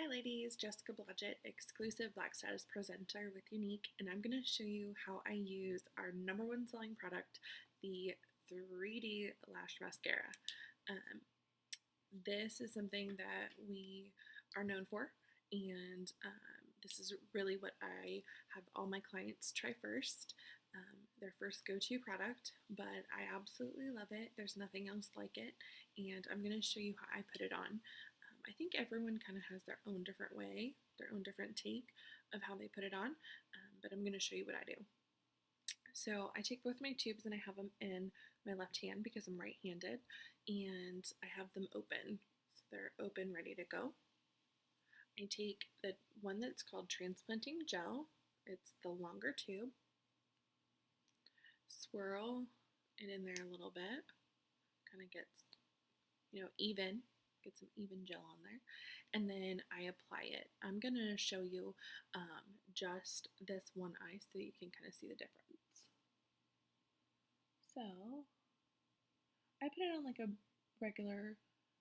Hi ladies, Jessica Blodgett, exclusive Black Status presenter with Unique, and I'm going to show you how I use our number one selling product, the 3D Lash Mascara. This is something that we are known for, and this is really what I have all my clients try first. Their first go-to product, but I absolutely love it. There's nothing else like it, and I'm going to show you how I put it on. I think everyone kind of has their own different way, their own different take of how they put it on, but I'm going to show you what I do. So I take both my tubes and I have them in my left hand because I'm right-handed, and I have them open. So they're open, ready to go. I take the one that's called Transplanting Gel. It's the longer tube. Swirl it in there a little bit. Kind of gets, even. Get some even gel on there, and then I apply it. I'm gonna show you just this one eye so that you can kind of see the difference. So I put it on like a regular,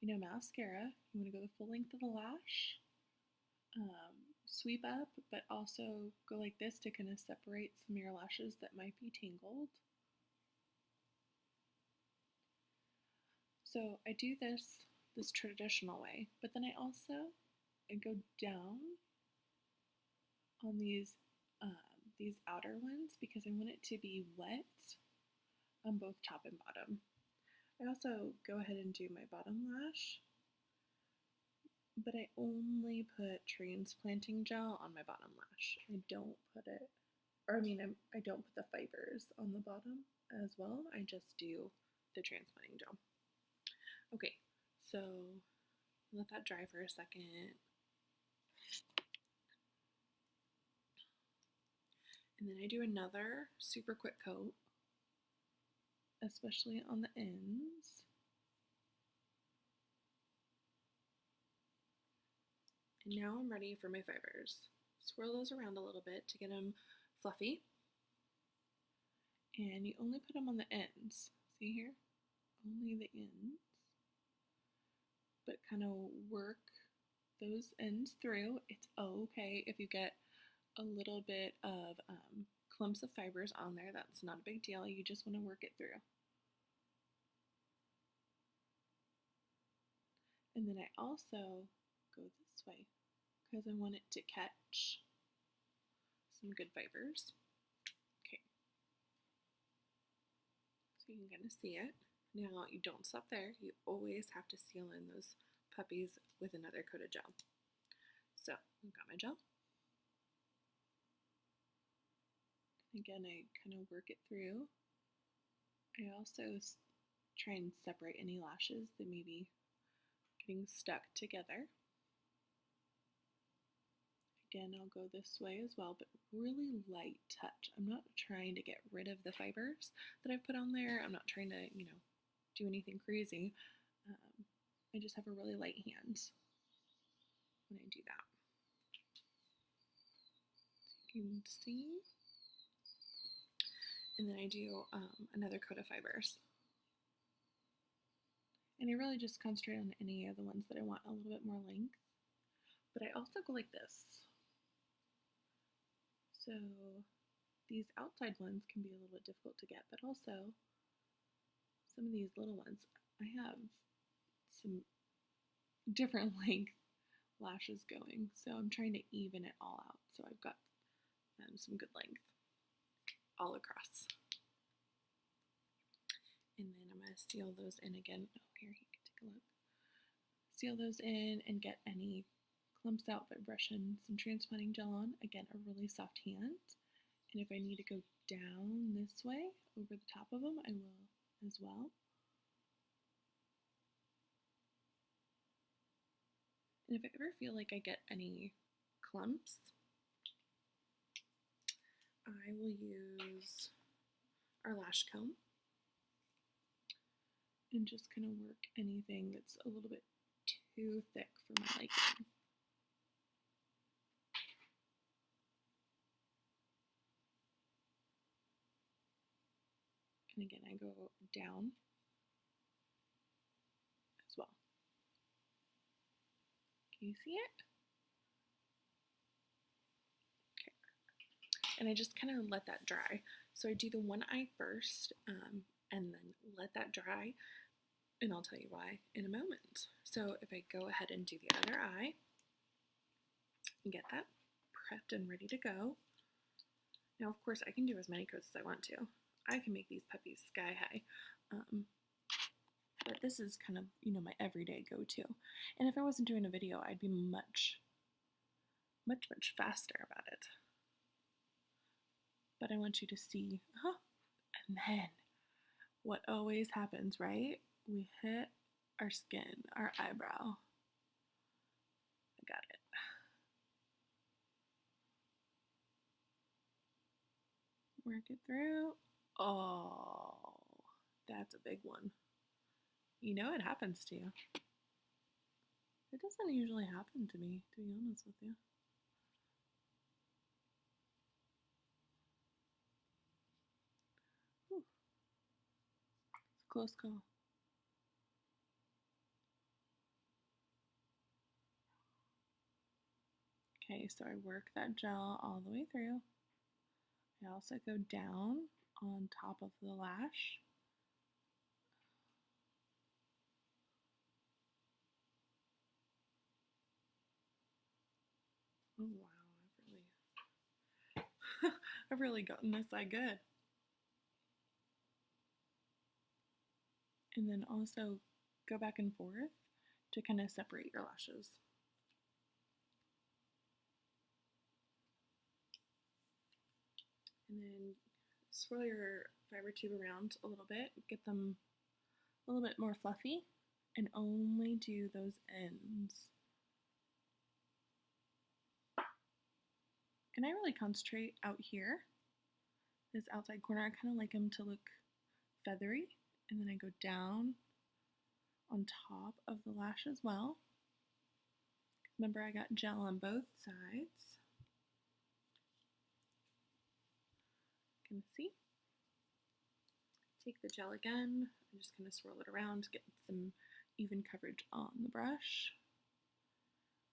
mascara. You want to go the full length of the lash, sweep up, but also go like this to kind of separate some of your lashes that might be tangled. So I do this traditional way, but then I go down on these outer ones because I want it to be wet on both top and bottom. I also go ahead and do my bottom lash, but I only put transplanting gel on my bottom lash. I don't put it, I don't put the fibers on the bottom as well. I just do the transplanting gel. Okay, so let that dry for a second. And then I do another super quick coat, especially on the ends. And now I'm ready for my fibers. Swirl those around a little bit to get them fluffy. And you only put them on the ends. See here? Only the ends. But kind of work those ends through. It's okay if you get a little bit of clumps of fibers on there. That's not a big deal. You just want to work it through. And then I also go this way because I want it to catch some good fibers. Okay. So you can kind of see it. Now you don't stop there. You always have to seal in those puppies with another coat of gel. So I've got my gel. Again, I kind of work it through. I also try and separate any lashes that may be getting stuck together. Again, I'll go this way as well, but really light touch. I'm not trying to get rid of the fibers that I've put on there. I'm not trying to, do anything crazy. I just have a really light hand when I do that. So you can see. And then I do another coat of fibers. And I really just concentrate on any of the ones that I want a little bit more length. But I also go like this. So these outside ones can be a little bit difficult to get, but also some of these little ones, I have some different length lashes going. So I'm trying to even it all out. So I've got some good length all across. And then I'm going to seal those in again. Oh, here, you can take a look. Seal those in and get any clumps out by brushing some transplanting gel on. Again, a really soft hand. And if I need to go down this way over the top of them, I will as well. And if I ever feel like I get any clumps, I will use our lash comb and just kind of work anything that's a little bit too thick for my liking. And again, I go down as well. Can you see it? and I just kind of let that dry. So I do the one eye first, and then let that dry, and I'll tell you why in a moment. So if I go ahead and do the other eye and get that prepped and ready to go. Now, of course, I can do as many coats as I want to. I can make these puppies sky high. But this is kind of, my everyday go-to. And if I wasn't doing a video, I'd be much faster about it. But I want you to see, and then what always happens, right? We hit our skin, our eyebrow. I got it. Work it through. Oh, that's a big one. It happens to you. It doesn't usually happen to me, to be honest with you. Whew. It's a close call. Okay, so I work that gel all the way through. I also go down on top of the lash. Oh wow, I've really gotten this side good. And then also go back and forth to kind of separate your lashes. And then swirl your fiber tube around a little bit, get them a little bit more fluffy, and only do those ends. And I really concentrate out here, this outside corner. I kind of like them to look feathery, and then I go down on top of the lash as well. Remember, I got gel on both sides. You can see. Take the gel again and just kind of swirl it around, get some even coverage on the brush.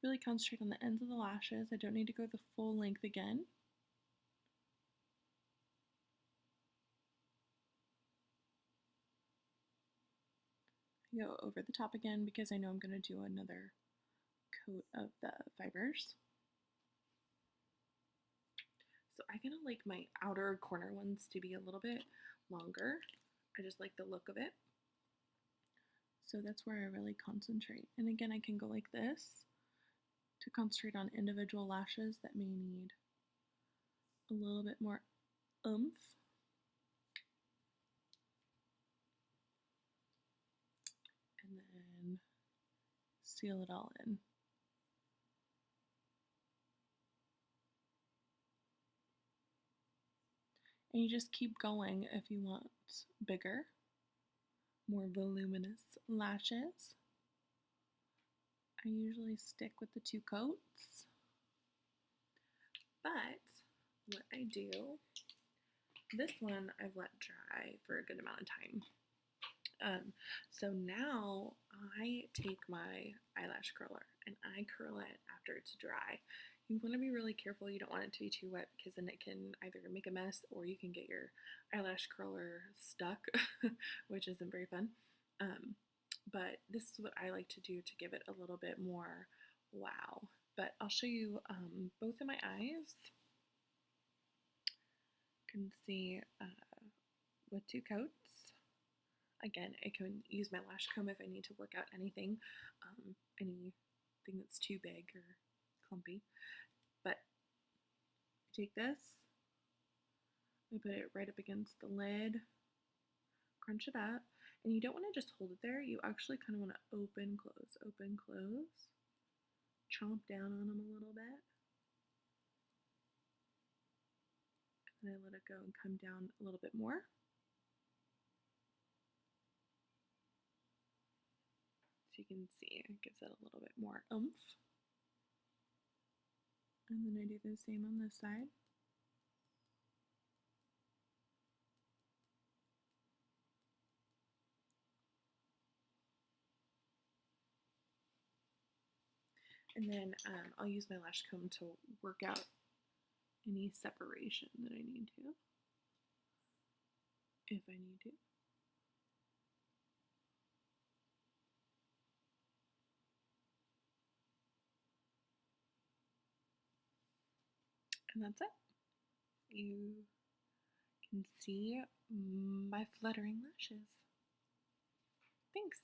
Really concentrate on the ends of the lashes. I don't need to go the full length again. I go over the top again because I know I'm going to do another coat of the fibers. So I kind of like my outer corner ones to be a little bit longer. I just like the look of it. So that's where I really concentrate. And again, I can go like this to concentrate on individual lashes that may need a little bit more oomph. And then seal it all in. And you just keep going if you want bigger, more voluminous lashes. I usually stick with the 2 coats, but what I do, this one I've let dry for a good amount of time. So now I take my eyelash curler and I curl it after it's dry. You want to be really careful. You don't want it to be too wet because then it can either make a mess or you can get your eyelash curler stuck, which isn't very fun. But this is what I like to do to give it a little bit more wow. But I'll show you both of my eyes. You can see with 2 coats. Again, I can use my lash comb if I need to work out anything, anything that's too big or clumpy. But I take this, I put it right up against the lid, crunch it up, and you don't want to just hold it there. You actually kind of want to open, close, chomp down on them a little bit. And I let it go and come down a little bit more. So you can see it gives it a little bit more oomph. And then I do the same on this side. And then I'll use my lash comb to work out any separation that I need to, if I need to. And that's it. You can see my fluttering lashes. Thanks.